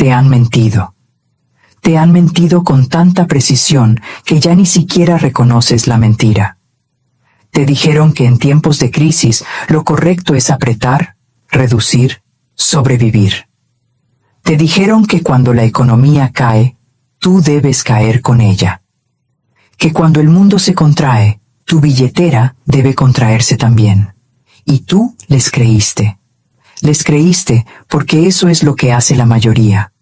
te han mentido. Te han mentido con tanta precisión que ya ni siquiera reconoces la mentira. Te dijeron que en tiempos de crisis lo correcto es apretar, reducir, sobrevivir. Te dijeron que cuando la economía cae, tú debes caer con ella. Que cuando el mundo se contrae, tu billetera debe contraerse también. Y tú les creíste. Les creíste porque eso es lo que hace la mayoría.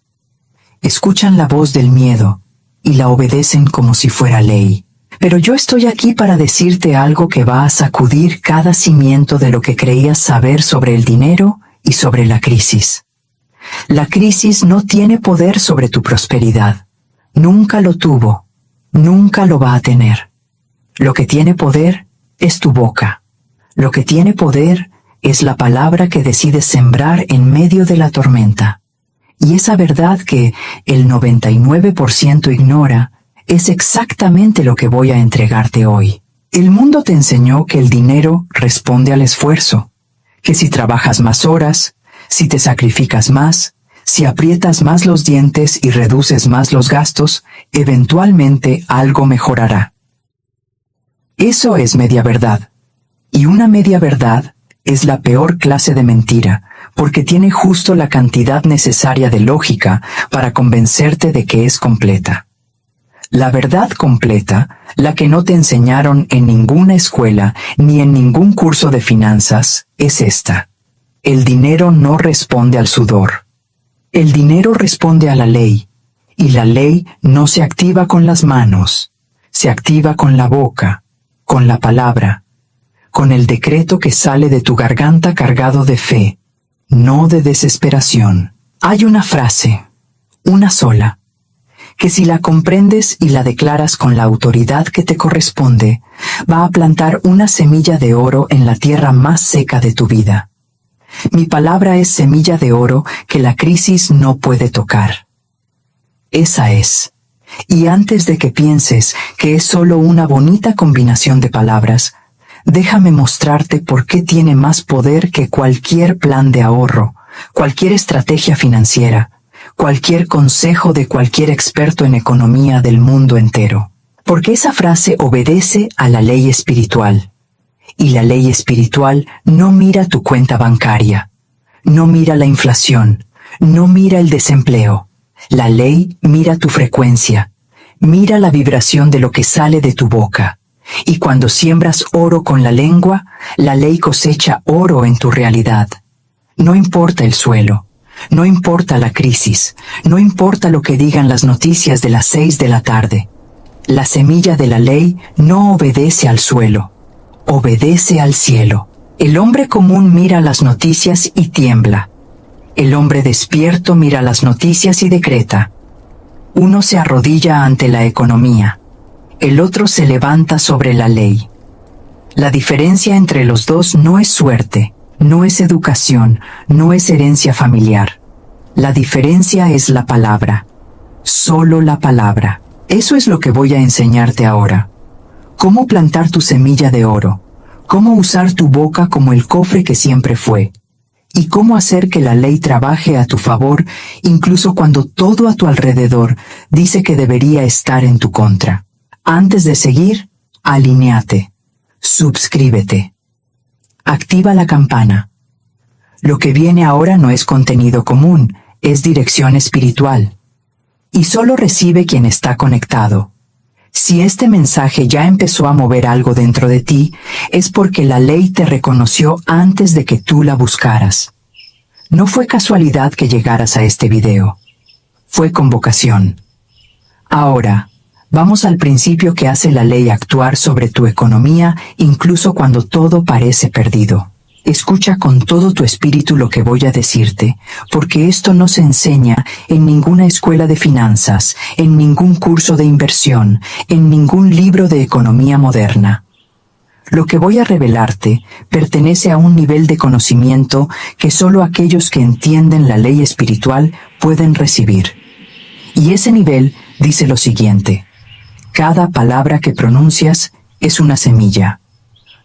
Escuchan la voz del miedo y la obedecen como si fuera ley. Pero yo estoy aquí para decirte algo que va a sacudir cada cimiento de lo que creías saber sobre el dinero y sobre la crisis. La crisis no tiene poder sobre tu prosperidad. Nunca lo tuvo. Nunca lo va a tener. Lo que tiene poder es tu boca. Lo que tiene poder es la palabra que decides sembrar en medio de la tormenta. Y esa verdad que el 99% ignora es exactamente lo que voy a entregarte hoy. El mundo te enseñó que el dinero responde al esfuerzo, que si trabajas más horas, si te sacrificas más, si aprietas más los dientes y reduces más los gastos, eventualmente algo mejorará. Eso es media verdad. Y una media verdad es la peor clase de mentira, porque tiene justo la cantidad necesaria de lógica para convencerte de que es completa. La verdad completa, la que no te enseñaron en ninguna escuela ni en ningún curso de finanzas, es esta. El dinero no responde al sudor. El dinero responde a la ley, y la ley no se activa con las manos, se activa con la boca, con la palabra, con el decreto que sale de tu garganta cargado de fe, no de desesperación. Hay una frase, una sola, que si la comprendes y la declaras con la autoridad que te corresponde, va a plantar una semilla de oro en la tierra más seca de tu vida. Mi palabra es semilla de oro que la crisis no puede tocar. Esa es. Y antes de que pienses que es solo una bonita combinación de palabras, déjame mostrarte por qué tiene más poder que cualquier plan de ahorro, cualquier estrategia financiera, cualquier consejo de cualquier experto en economía del mundo entero. Porque esa frase obedece a la ley espiritual. Y la ley espiritual no mira tu cuenta bancaria, no mira la inflación, no mira el desempleo. La ley mira tu frecuencia, mira la vibración de lo que sale de tu boca. Y cuando siembras oro con la lengua, la ley cosecha oro en tu realidad. No importa el suelo, no importa la crisis, no importa lo que digan las noticias de las 6 de la tarde. La semilla de la ley no obedece al suelo, obedece al cielo. El hombre común mira las noticias y tiembla. El hombre despierto mira las noticias y decreta. Uno se arrodilla ante la economía. El otro se levanta sobre la ley. La diferencia entre los dos no es suerte, no es educación, no es herencia familiar. La diferencia es la palabra. Solo la palabra. Eso es lo que voy a enseñarte ahora. Cómo plantar tu semilla de oro. Cómo usar tu boca como el cofre que siempre fue. Y cómo hacer que la ley trabaje a tu favor incluso cuando todo a tu alrededor dice que debería estar en tu contra. Antes de seguir, alinéate. Suscríbete. Activa la campana. Lo que viene ahora no es contenido común, es dirección espiritual. Y solo recibe quien está conectado. Si este mensaje ya empezó a mover algo dentro de ti, es porque la ley te reconoció antes de que tú la buscaras. No fue casualidad que llegaras a este video. Fue convocación. Ahora, vamos al principio que hace la ley actuar sobre tu economía incluso cuando todo parece perdido. Escucha con todo tu espíritu lo que voy a decirte, porque esto no se enseña en ninguna escuela de finanzas, en ningún curso de inversión, en ningún libro de economía moderna. Lo que voy a revelarte pertenece a un nivel de conocimiento que solo aquellos que entienden la ley espiritual pueden recibir. Y ese nivel dice lo siguiente: cada palabra que pronuncias es una semilla,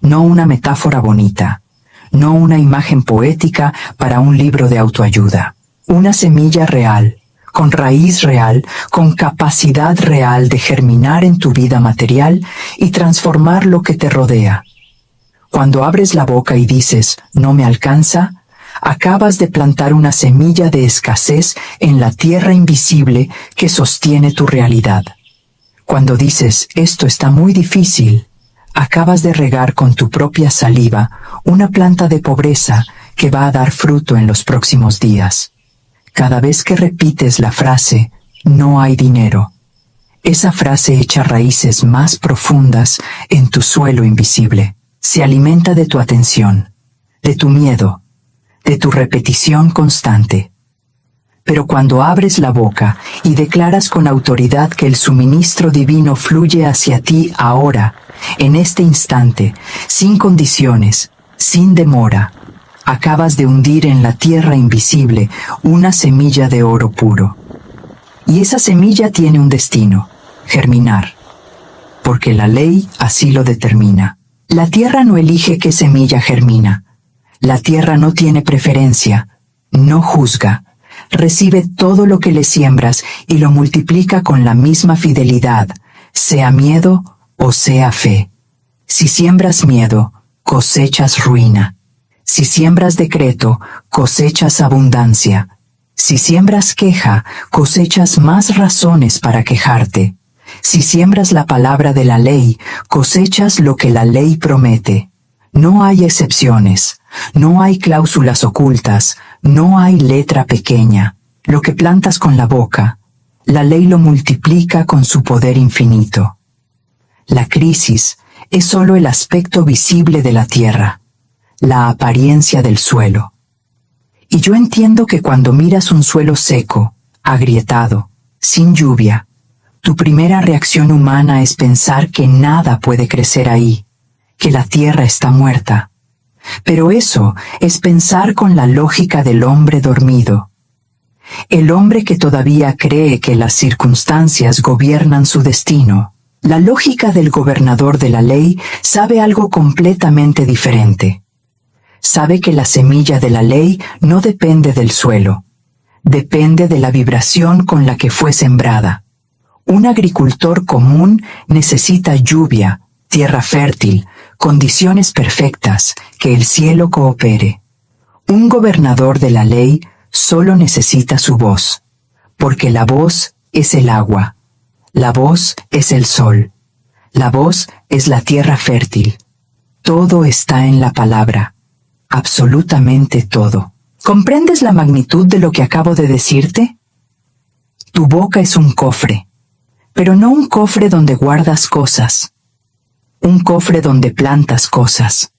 no una metáfora bonita. No una imagen poética para un libro de autoayuda. Una semilla real, con raíz real, con capacidad real de germinar en tu vida material y transformar lo que te rodea. Cuando abres la boca y dices, no me alcanza, acabas de plantar una semilla de escasez en la tierra invisible que sostiene tu realidad. Cuando dices, esto está muy difícil, acabas de regar con tu propia saliva una planta de pobreza que va a dar fruto en los próximos días. Cada vez que repites la frase, no hay dinero, esa frase echa raíces más profundas en tu suelo invisible. Se alimenta de tu atención, de tu miedo, de tu repetición constante. Pero cuando abres la boca y declaras con autoridad que el suministro divino fluye hacia ti ahora, en este instante, sin condiciones, sin demora, acabas de hundir en la tierra invisible una semilla de oro puro. Y esa semilla tiene un destino, germinar, porque la ley así lo determina. La tierra no elige qué semilla germina. La tierra no tiene preferencia, no juzga, recibe todo lo que le siembras y lo multiplica con la misma fidelidad, sea miedo o sea fe. Si siembras miedo, cosechas ruina. Si siembras decreto, cosechas abundancia. Si siembras queja, cosechas más razones para quejarte. Si siembras la palabra de la ley, cosechas lo que la ley promete. No hay excepciones, no hay cláusulas ocultas, no hay letra pequeña. Lo que plantas con la boca, la ley lo multiplica con su poder infinito. La crisis es solo el aspecto visible de la tierra, la apariencia del suelo. Y yo entiendo que cuando miras un suelo seco, agrietado, sin lluvia, tu primera reacción humana es pensar que nada puede crecer ahí, que la tierra está muerta. Pero eso es pensar con la lógica del hombre dormido. El hombre que todavía cree que las circunstancias gobiernan su destino. La lógica del gobernador de la ley sabe algo completamente diferente. Sabe que la semilla de la ley no depende del suelo, depende de la vibración con la que fue sembrada. Un agricultor común necesita lluvia, tierra fértil, condiciones perfectas, que el cielo coopere. Un gobernador de la ley solo necesita su voz, porque la voz es el agua, la voz es el sol, la voz es la tierra fértil. Todo está en la palabra, absolutamente todo. ¿Comprendes la magnitud de lo que acabo de decirte? Tu boca es un cofre, pero no un cofre donde guardas cosas, un cofre donde plantas cosas.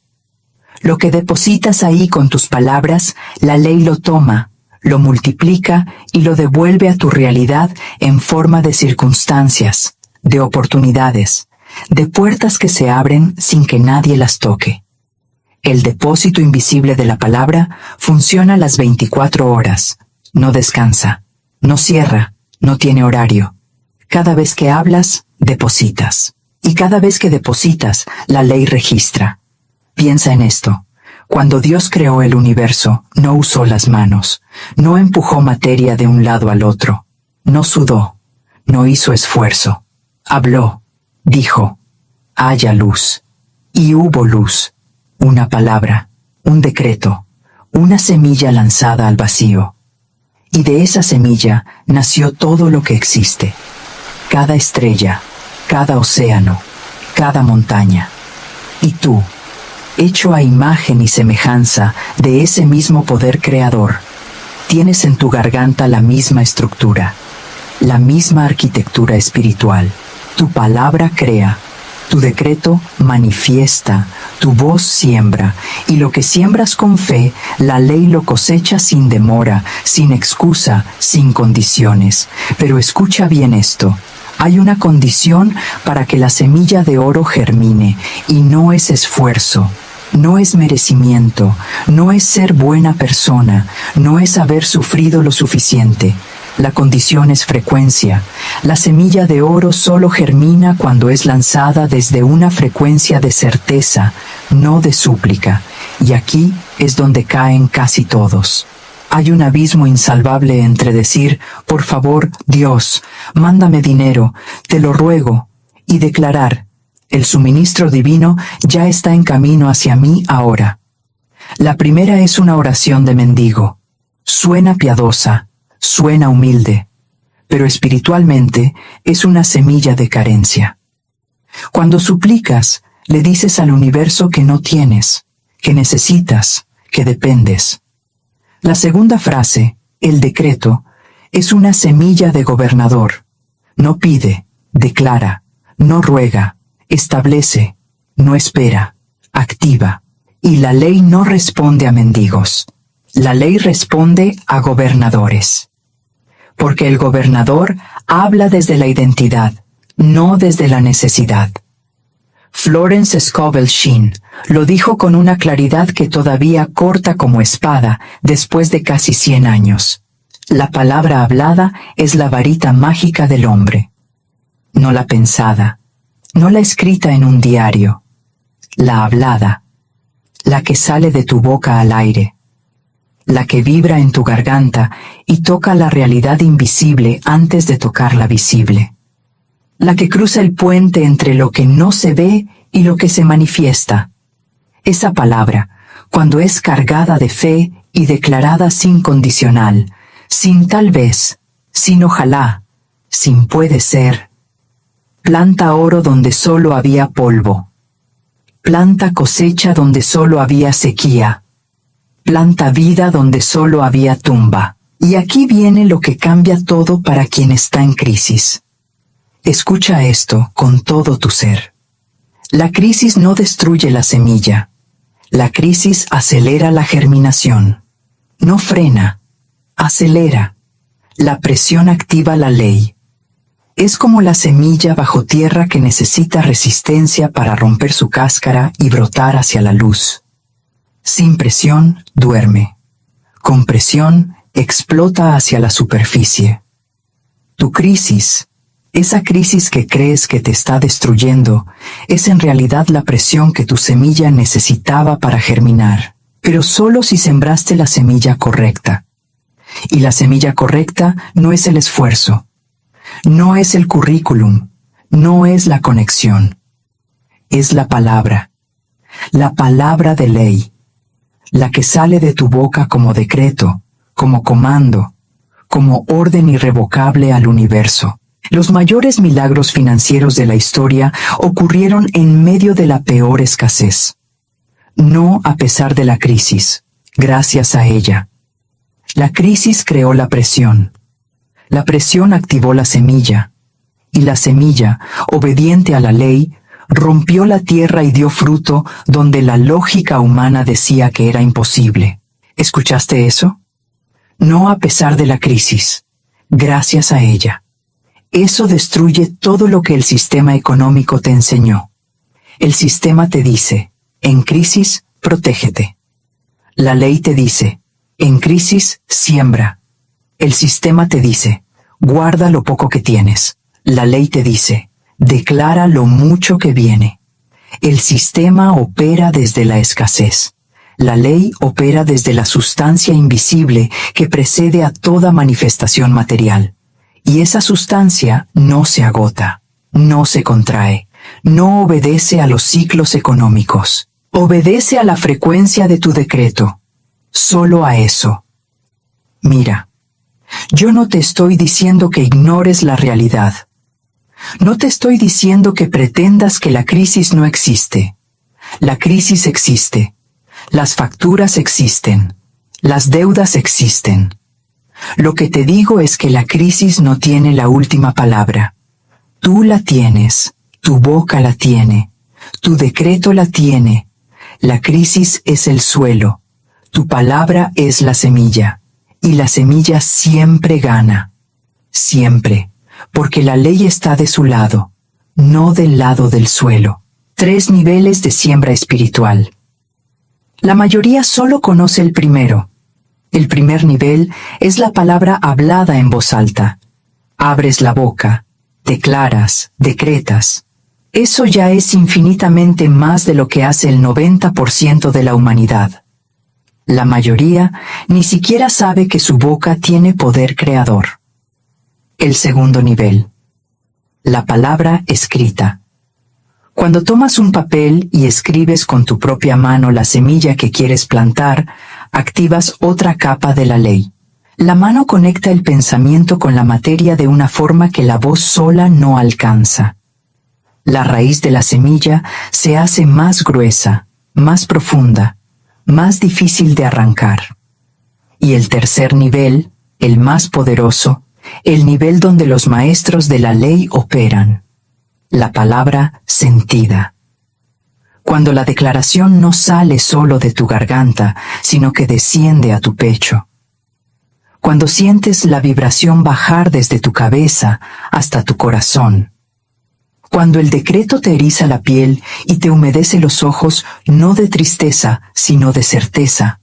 Lo que depositas ahí con tus palabras, la ley lo toma, lo multiplica y lo devuelve a tu realidad en forma de circunstancias, de oportunidades, de puertas que se abren sin que nadie las toque. El depósito invisible de la palabra funciona las 24 horas, no descansa, no cierra, no tiene horario. Cada vez que hablas, depositas. Y cada vez que depositas, la ley registra. Piensa en esto. Cuando Dios creó el universo, no usó las manos, no empujó materia de un lado al otro, no sudó, no hizo esfuerzo. Habló, dijo, haya luz. Y hubo luz. Una palabra, un decreto, una semilla lanzada al vacío. Y de esa semilla nació todo lo que existe. Cada estrella, cada océano, cada montaña. Y tú, hecho a imagen y semejanza de ese mismo poder creador, tienes en tu garganta la misma estructura, la misma arquitectura espiritual. Tu palabra crea, tu decreto manifiesta, tu voz siembra, y lo que siembras con fe, la ley lo cosecha sin demora, sin excusa, sin condiciones. Pero escucha bien esto. Hay una condición para que la semilla de oro germine, y no es esfuerzo, no es merecimiento, no es ser buena persona, no es haber sufrido lo suficiente. La condición es frecuencia. La semilla de oro solo germina cuando es lanzada desde una frecuencia de certeza, no de súplica. Y aquí es donde caen casi todos. Hay un abismo insalvable entre decir, por favor, Dios, mándame dinero, te lo ruego, y declarar, el suministro divino ya está en camino hacia mí ahora. La primera es una oración de mendigo. Suena piadosa, suena humilde, pero espiritualmente es una semilla de carencia. Cuando suplicas, le dices al universo que no tienes, que necesitas, que dependes. La segunda frase, el decreto, es una semilla de gobernador. No pide, declara, no ruega, establece, no espera, activa. Y la ley no responde a mendigos. La ley responde a gobernadores. Porque el gobernador habla desde la identidad, no desde la necesidad. Florence Scovel Shinn lo dijo con una claridad que todavía corta como espada después de casi 100 años. La palabra hablada es la varita mágica del hombre. No la pensada, no la escrita en un diario. La hablada, la que sale de tu boca al aire. La que vibra en tu garganta y toca la realidad invisible antes de tocar la visible. La que cruza el puente entre lo que no se ve y lo que se manifiesta. Esa palabra, cuando es cargada de fe y declarada sin condicional, sin tal vez, sin ojalá, sin puede ser, planta oro donde solo había polvo. Planta cosecha donde solo había sequía. Planta vida donde solo había tumba. Y aquí viene lo que cambia todo para quien está en crisis. Escucha esto con todo tu ser. La crisis no destruye la semilla. La crisis acelera la germinación. No frena, acelera. La presión activa la ley. Es como la semilla bajo tierra que necesita resistencia para romper su cáscara y brotar hacia la luz. Sin presión, duerme. Con presión, explota hacia la superficie. Tu crisis, esa crisis que crees que te está destruyendo, es en realidad la presión que tu semilla necesitaba para germinar, pero solo si sembraste la semilla correcta. Y la semilla correcta no es el esfuerzo, no es el currículum, no es la conexión. Es la palabra de ley, la que sale de tu boca como decreto, como comando, como orden irrevocable al universo. Los mayores milagros financieros de la historia ocurrieron en medio de la peor escasez. No a pesar de la crisis, gracias a ella. La crisis creó la presión. La presión activó la semilla. Y la semilla, obediente a la ley, rompió la tierra y dio fruto donde la lógica humana decía que era imposible. ¿Escuchaste eso? No a pesar de la crisis, gracias a ella. Eso destruye todo lo que el sistema económico te enseñó. El sistema te dice, en crisis, protégete. La ley te dice, en crisis, siembra. El sistema te dice, guarda lo poco que tienes. La ley te dice, declara lo mucho que viene. El sistema opera desde la escasez. La ley opera desde la sustancia invisible que precede a toda manifestación material. Y esa sustancia no se agota, no se contrae, no obedece a los ciclos económicos. Obedece a la frecuencia de tu decreto. Solo a eso. Mira, yo no te estoy diciendo que ignores la realidad. No te estoy diciendo que pretendas que la crisis no existe. La crisis existe. Las facturas existen. Las deudas existen. Lo que te digo es que la crisis no tiene la última palabra. Tú la tienes, tu boca la tiene, tu decreto la tiene. La crisis es el suelo, tu palabra es la semilla, y la semilla siempre gana. Siempre, porque la ley está de su lado, no del lado del suelo. 3 niveles de siembra espiritual. La mayoría solo conoce el primero. El primer nivel es la palabra hablada en voz alta. Abres la boca, declaras, decretas. Eso ya es infinitamente más de lo que hace el 90% de la humanidad. La mayoría ni siquiera sabe que su boca tiene poder creador. El segundo nivel. La palabra escrita. Cuando tomas un papel y escribes con tu propia mano la semilla que quieres plantar, activas otra capa de la ley. La mano conecta el pensamiento con la materia de una forma que la voz sola no alcanza. La raíz de la semilla se hace más gruesa, más profunda, más difícil de arrancar. Y el tercer nivel, el más poderoso, el nivel donde los maestros de la ley operan. La palabra sentida. Cuando la declaración no sale solo de tu garganta, sino que desciende a tu pecho. Cuando sientes la vibración bajar desde tu cabeza hasta tu corazón. Cuando el decreto te eriza la piel y te humedece los ojos, no de tristeza, sino de certeza.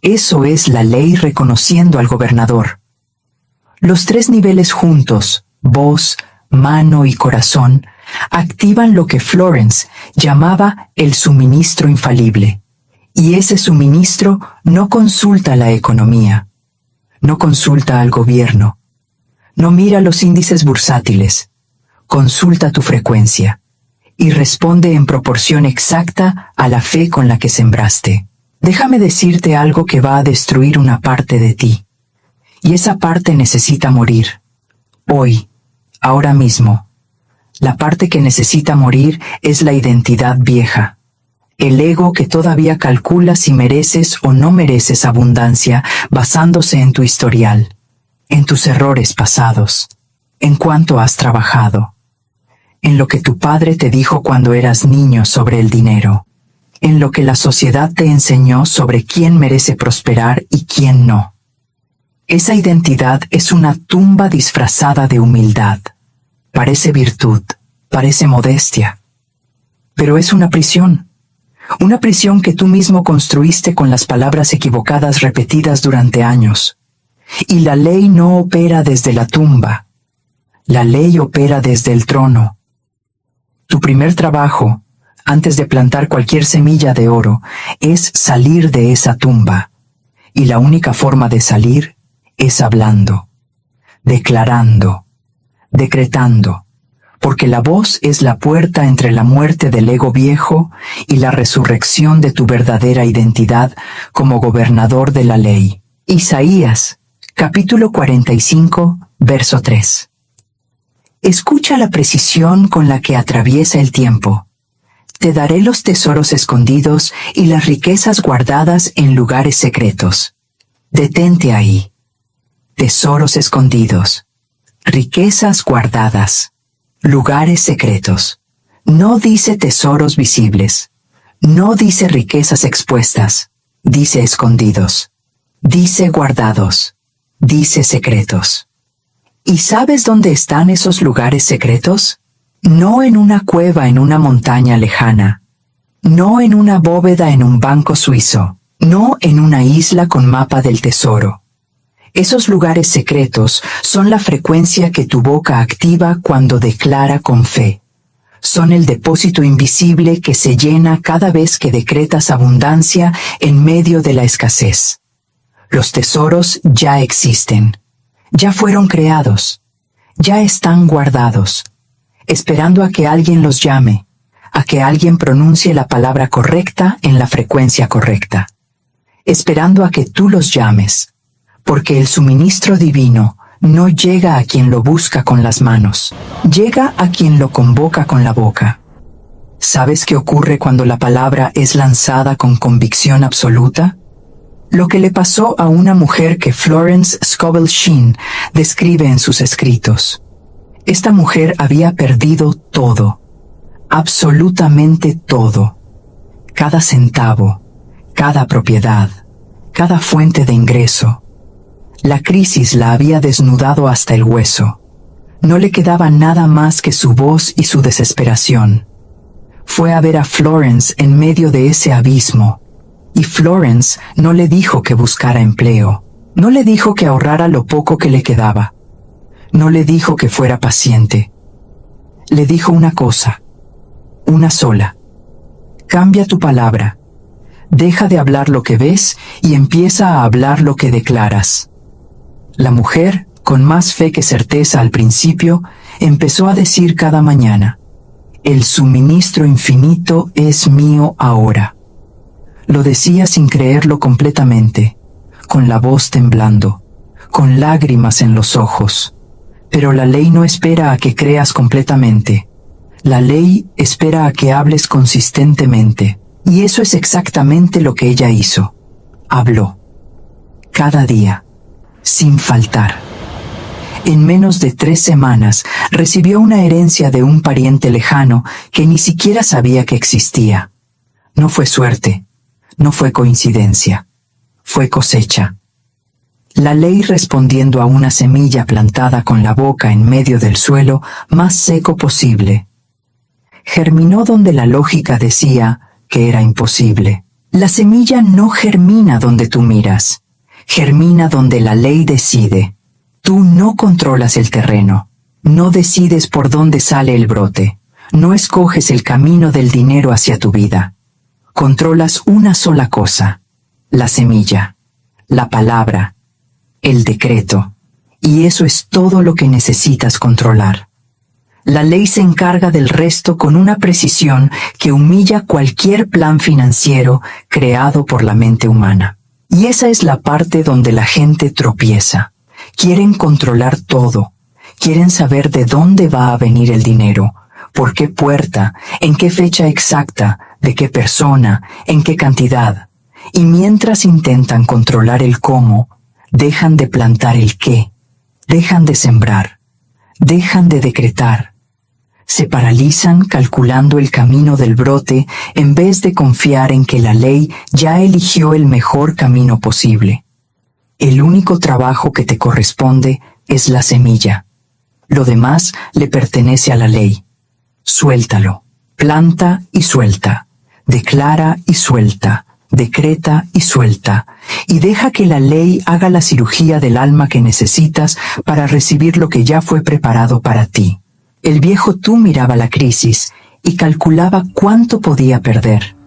Eso es la ley reconociendo al gobernador. Los tres niveles juntos, voz, mano y corazón, activan lo que Florence llamaba el suministro infalible. Y ese suministro no consulta la economía, no consulta al gobierno, no mira los índices bursátiles, consulta tu frecuencia y responde en proporción exacta a la fe con la que sembraste. Déjame decirte algo que va a destruir una parte de ti. Y esa parte necesita morir. Hoy, ahora mismo. La parte que necesita morir es la identidad vieja. El ego que todavía calcula si mereces o no mereces abundancia basándose en tu historial, en tus errores pasados, en cuánto has trabajado, en lo que tu padre te dijo cuando eras niño sobre el dinero, en lo que la sociedad te enseñó sobre quién merece prosperar y quién no. Esa identidad es una tumba disfrazada de humildad. Parece virtud, parece modestia, pero es una prisión que tú mismo construiste con las palabras equivocadas repetidas durante años. Y la ley no opera desde la tumba, la ley opera desde el trono. Tu primer trabajo, antes de plantar cualquier semilla de oro, es salir de esa tumba, y la única forma de salir es hablando, declarando, decretando, porque la voz es la puerta entre la muerte del ego viejo y la resurrección de tu verdadera identidad como gobernador de la ley. Isaías, capítulo 45, verso 3. Escucha la precisión con la que atraviesa el tiempo. Te daré los tesoros escondidos y las riquezas guardadas en lugares secretos. Detente ahí. Tesoros escondidos. Riquezas guardadas, lugares secretos. No dice tesoros visibles, no dice riquezas expuestas, dice escondidos, dice guardados, dice secretos. ¿Y sabes dónde están esos lugares secretos? No en una cueva en una montaña lejana, no en una bóveda en un banco suizo, no en una isla con mapa del tesoro. Esos lugares secretos son la frecuencia que tu boca activa cuando declara con fe. Son el depósito invisible que se llena cada vez que decretas abundancia en medio de la escasez. Los tesoros ya existen, ya fueron creados, ya están guardados, esperando a que alguien los llame, a que alguien pronuncie la palabra correcta en la frecuencia correcta, esperando a que tú los llames. Porque el suministro divino no llega a quien lo busca con las manos, llega a quien lo convoca con la boca. ¿Sabes qué ocurre cuando la palabra es lanzada con convicción absoluta? Lo que le pasó a una mujer que Florence Scovel Shinn describe en sus escritos. Esta mujer había perdido todo, absolutamente todo, cada centavo, cada propiedad, cada fuente de ingreso. La crisis la había desnudado hasta el hueso. No le quedaba nada más que su voz y su desesperación. Fue a ver a Florence en medio de ese abismo, y Florence no le dijo que buscara empleo, no le dijo que ahorrara lo poco que le quedaba, no le dijo que fuera paciente. Le dijo una cosa, una sola: cambia tu palabra, Deja de hablar lo que ves y empieza a hablar lo que declaras. La mujer, con más fe que certeza al principio, empezó a decir cada mañana: el suministro infinito es mío ahora. Lo decía sin creerlo completamente, con la voz temblando, con lágrimas en los ojos. Pero la ley no espera a que creas completamente. La ley espera a que hables consistentemente. Y eso es exactamente lo que ella hizo. Habló. Cada día. Sin faltar. En menos de 3 semanas recibió una herencia de un pariente lejano que ni siquiera sabía que existía. No fue suerte. No fue coincidencia. Fue cosecha. La ley respondiendo a una semilla plantada con la boca en medio del suelo más seco posible. Germinó donde la lógica decía que era imposible. La semilla no germina donde tú miras. Germina donde la ley decide. Tú no controlas el terreno. No decides por dónde sale el brote. No escoges el camino del dinero hacia tu vida. Controlas una sola cosa: la semilla, la palabra, el decreto. Y eso es todo lo que necesitas controlar. La ley se encarga del resto con una precisión que humilla cualquier plan financiero creado por la mente humana. Y esa es la parte donde la gente tropieza. Quieren controlar todo. Quieren saber de dónde va a venir el dinero, por qué puerta, en qué fecha exacta, de qué persona, en qué cantidad. Y mientras intentan controlar el cómo, dejan de plantar el qué, dejan de sembrar, dejan de decretar. Se paralizan calculando el camino del brote en vez de confiar en que la ley ya eligió el mejor camino posible. El único trabajo que te corresponde es la semilla. Lo demás le pertenece a la ley. Suéltalo, planta y suelta, declara y suelta, decreta y suelta, y deja que la ley haga la cirugía del alma que necesitas para recibir lo que ya fue preparado para ti. El viejo tú miraba la crisis y calculaba cuánto podía perder.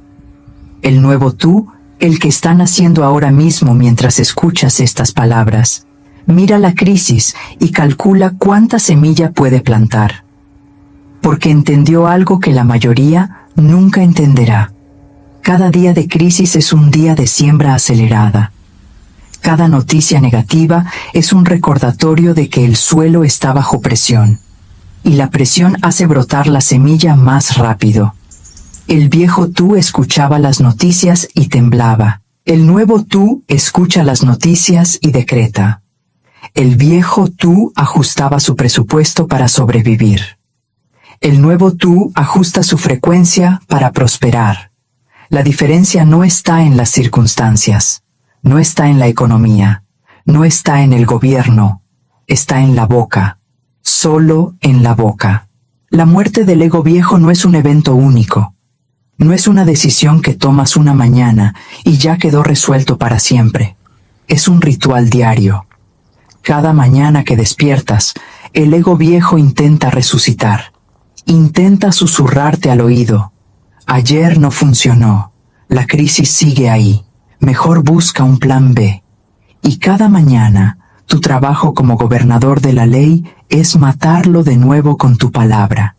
El nuevo tú, el que está naciendo ahora mismo mientras escuchas estas palabras, mira la crisis y calcula cuánta semilla puede plantar. Porque entendió algo que la mayoría nunca entenderá. Cada día de crisis es un día de siembra acelerada. Cada noticia negativa es un recordatorio de que el suelo está bajo presión. Y la presión hace brotar la semilla más rápido. El viejo tú escuchaba las noticias y temblaba. El nuevo tú escucha las noticias y decreta. El viejo tú ajustaba su presupuesto para sobrevivir. El nuevo tú ajusta su frecuencia para prosperar. La diferencia no está en las circunstancias, no está en la economía, no está en el gobierno, está en la boca. Solo en la boca. La muerte del ego viejo no es un evento único. No es una decisión que tomas una mañana y ya quedó resuelto para siempre. Es un ritual diario. Cada mañana que despiertas, el ego viejo intenta resucitar. Intenta susurrarte al oído. Ayer no funcionó. La crisis sigue ahí. Mejor busca un plan B. Y cada mañana, tu trabajo como gobernador de la ley es matarlo de nuevo con tu palabra,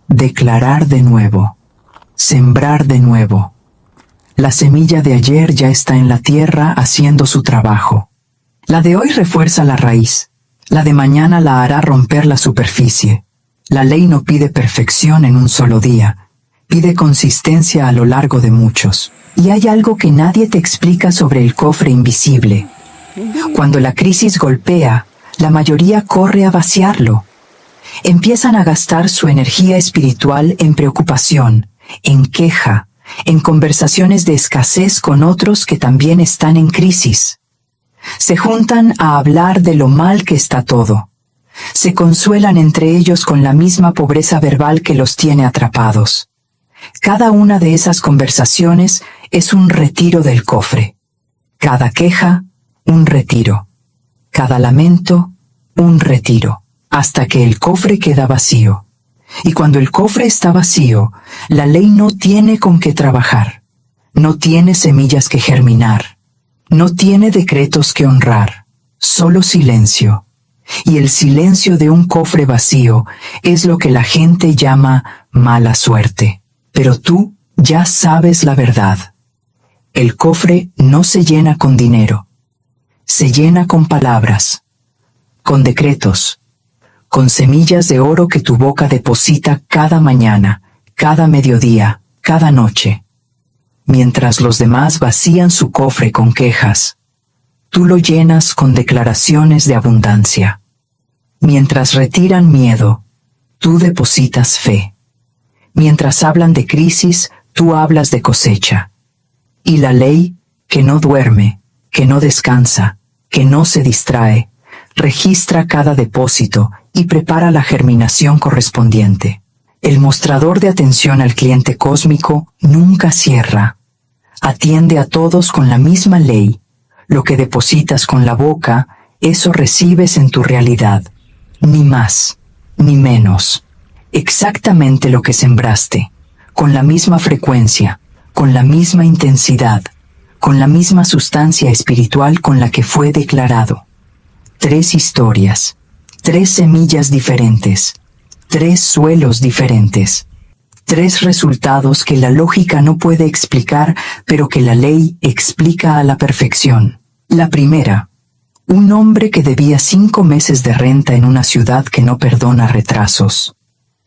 declarar de nuevo, sembrar de nuevo. La semilla de ayer ya está en la tierra haciendo su trabajo. La de hoy refuerza la raíz, la de mañana la hará romper la superficie. La ley no pide perfección en un solo día, pide consistencia a lo largo de muchos. Y hay algo que nadie te explica sobre el cofre invisible. Cuando la crisis golpea, la mayoría corre a vaciarlo. Empiezan a gastar su energía espiritual en preocupación, en queja, en conversaciones de escasez con otros que también están en crisis. Se juntan a hablar de lo mal que está todo. Se consuelan entre ellos con la misma pobreza verbal que los tiene atrapados. Cada una de esas conversaciones es un retiro del cofre. Cada queja, un retiro. Cada lamento, un retiro, hasta que el cofre queda vacío. Y cuando el cofre está vacío, la ley no tiene con qué trabajar. No tiene semillas que germinar. No tiene decretos que honrar. Solo silencio. Y el silencio de un cofre vacío es lo que la gente llama mala suerte. Pero tú ya sabes la verdad. El cofre no se llena con dinero. Se llena con palabras, con decretos, con semillas de oro que tu boca deposita cada mañana, cada mediodía, cada noche. Mientras los demás vacían su cofre con quejas, tú lo llenas con declaraciones de abundancia. Mientras retiran miedo, tú depositas fe. Mientras hablan de crisis, tú hablas de cosecha. Y la ley, que no duerme, que no descansa, que no se distrae, registra cada depósito y prepara la germinación correspondiente. El mostrador de atención al cliente cósmico nunca cierra. Atiende a todos con la misma ley. Lo que depositas con la boca, eso recibes en tu realidad. Ni más, ni menos. Exactamente lo que sembraste, con la misma frecuencia, con la misma intensidad, con la misma sustancia espiritual con la que fue declarado. 3 historias, 3 semillas diferentes, 3 suelos diferentes, 3 resultados que la lógica no puede explicar, pero que la ley explica a la perfección. La primera, un hombre que debía 5 meses de renta en una ciudad que no perdona retrasos,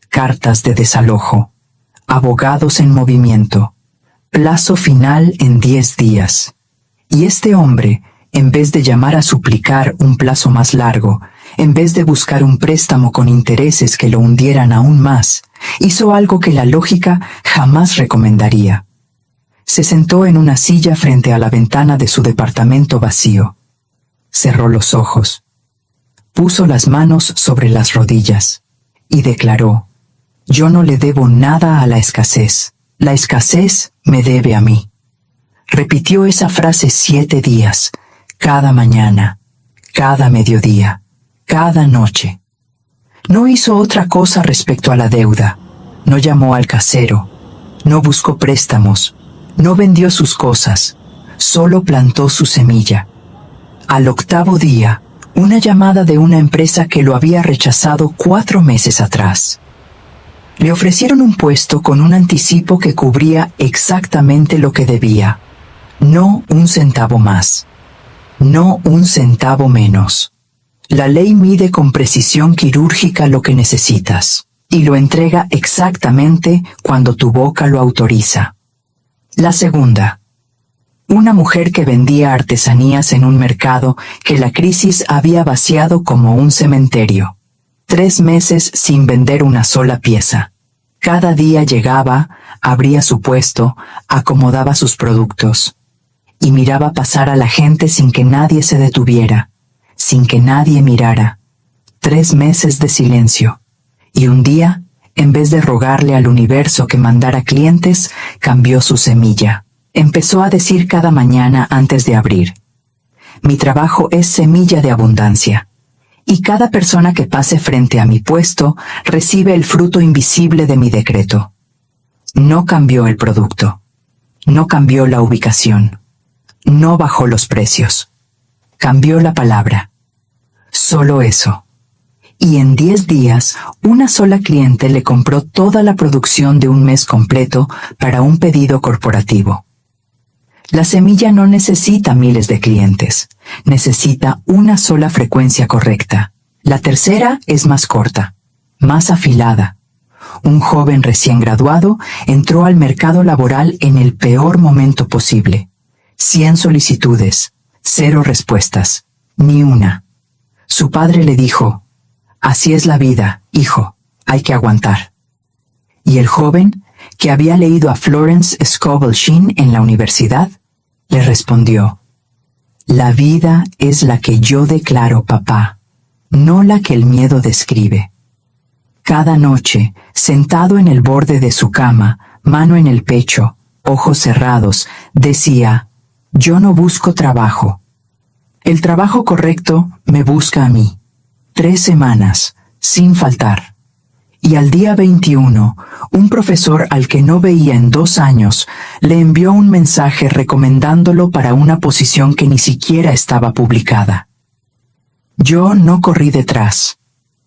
cartas de desalojo, abogados en movimiento, plazo final en 10 días. Y este hombre, en vez de llamar a suplicar un plazo más largo, en vez de buscar un préstamo con intereses que lo hundieran aún más, hizo algo que la lógica jamás recomendaría. Se sentó en una silla frente a la ventana de su departamento vacío. Cerró los ojos. Puso las manos sobre las rodillas y declaró: yo no le debo nada a la escasez. La escasez me debe a mí. Repitió esa frase 7 días, cada mañana, cada mediodía, cada noche. No hizo otra cosa respecto a la deuda. No llamó al casero. No buscó préstamos. No vendió sus cosas. Solo plantó su semilla. Al 8º día, una llamada de una empresa que lo había rechazado 4 meses atrás. Le ofrecieron un puesto con un anticipo que cubría exactamente lo que debía. No un centavo más. No un centavo menos. La ley mide con precisión quirúrgica lo que necesitas, y lo entrega exactamente cuando tu boca lo autoriza. La segunda. Una mujer que vendía artesanías en un mercado que la crisis había vaciado como un cementerio. 3 meses sin vender una sola pieza. Cada día llegaba, abría su puesto, acomodaba sus productos y miraba pasar a la gente sin que nadie se detuviera, sin que nadie mirara. 3 meses de silencio. Y un día, en vez de rogarle al universo que mandara clientes, cambió su semilla. Empezó a decir cada mañana antes de abrir: mi trabajo es semilla de abundancia. Y cada persona que pase frente a mi puesto recibe el fruto invisible de mi decreto. No cambió el producto. No cambió la ubicación. No bajó los precios. Cambió la palabra. Solo eso. Y en 10 días, una sola cliente le compró toda la producción de un mes completo para un pedido corporativo. La semilla no necesita miles de clientes, necesita una sola frecuencia correcta. La tercera es más corta, más afilada. Un joven recién graduado entró al mercado laboral en el peor momento posible. 100 solicitudes, 0 respuestas, ni una. Su padre le dijo: así es la vida, hijo, hay que aguantar. Y el joven, que había leído a Florence Scovel Shinn en la universidad, le respondió: la vida es la que yo declaro, papá, no la que el miedo describe. Cada noche, sentado en el borde de su cama, mano en el pecho, ojos cerrados, decía: yo no busco trabajo. El trabajo correcto me busca a mí. 3 semanas, sin faltar. Y al día 21, un profesor al que no veía en 2 años le envió un mensaje recomendándolo para una posición que ni siquiera estaba publicada. Yo no corrí detrás.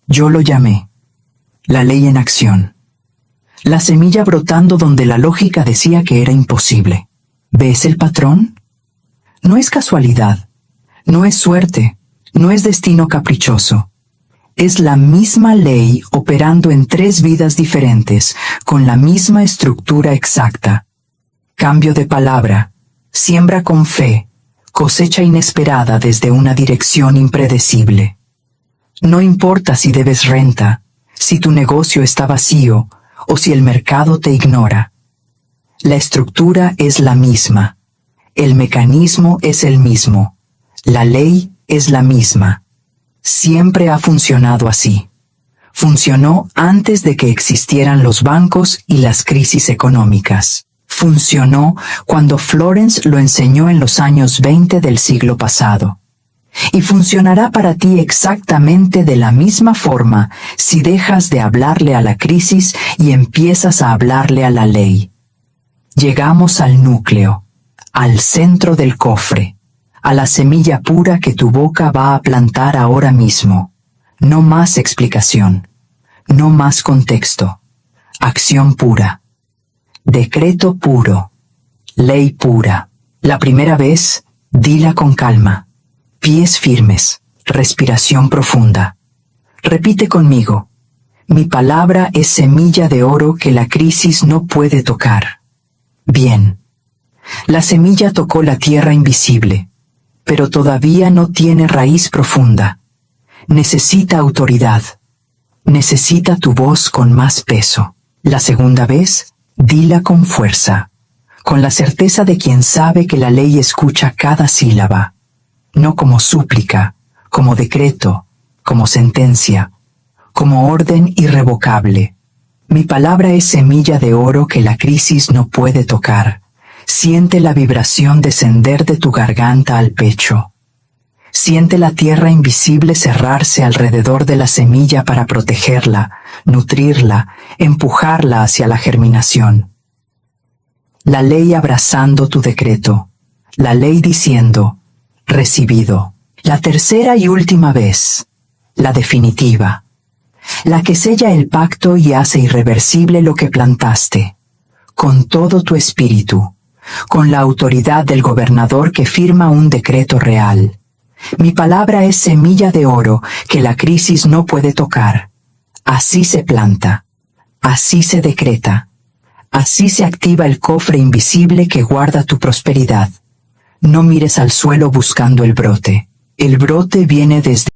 Yo lo llamé. La ley en acción. La semilla brotando donde la lógica decía que era imposible. ¿Ves el patrón? No es casualidad. No es suerte. No es destino caprichoso. Es la misma ley operando en 3 vidas diferentes, con la misma estructura exacta. Cambio de palabra, siembra con fe, cosecha inesperada desde una dirección impredecible. No importa si debes renta, si tu negocio está vacío o si el mercado te ignora. La estructura es la misma, el mecanismo es el mismo, la ley es la misma. Siempre ha funcionado así. Funcionó antes de que existieran los bancos y las crisis económicas. Funcionó cuando Florence lo enseñó en los años 20 del siglo pasado. Y funcionará para ti exactamente de la misma forma si dejas de hablarle a la crisis y empiezas a hablarle a la ley. Llegamos al núcleo, al centro del cofre, a la semilla pura que tu boca va a plantar ahora mismo. No más explicación, no más contexto. Acción pura. Decreto puro. Ley pura. La primera vez, dila con calma. Pies firmes. Respiración profunda. Repite conmigo. Mi palabra es semilla de oro que la crisis no puede tocar. Bien. La semilla tocó la tierra invisible, pero todavía no tiene raíz profunda. Necesita autoridad. Necesita tu voz con más peso. La segunda vez, dila con fuerza, con la certeza de quien sabe que la ley escucha cada sílaba, no como súplica, como decreto, como sentencia, como orden irrevocable. Mi palabra es semilla de oro que la crisis no puede tocar. Siente la vibración descender de tu garganta al pecho. Siente la tierra invisible cerrarse alrededor de la semilla para protegerla, nutrirla, empujarla hacia la germinación. La ley abrazando tu decreto. La ley diciendo, recibido. La tercera y última vez. La definitiva. La que sella el pacto y hace irreversible lo que plantaste. Con todo tu espíritu. Con la autoridad del gobernador que firma un decreto real. Mi palabra es semilla de oro que la crisis no puede tocar. Así se planta. Así se decreta. Así se activa el cofre invisible que guarda tu prosperidad. No mires al suelo buscando el brote. El brote viene desde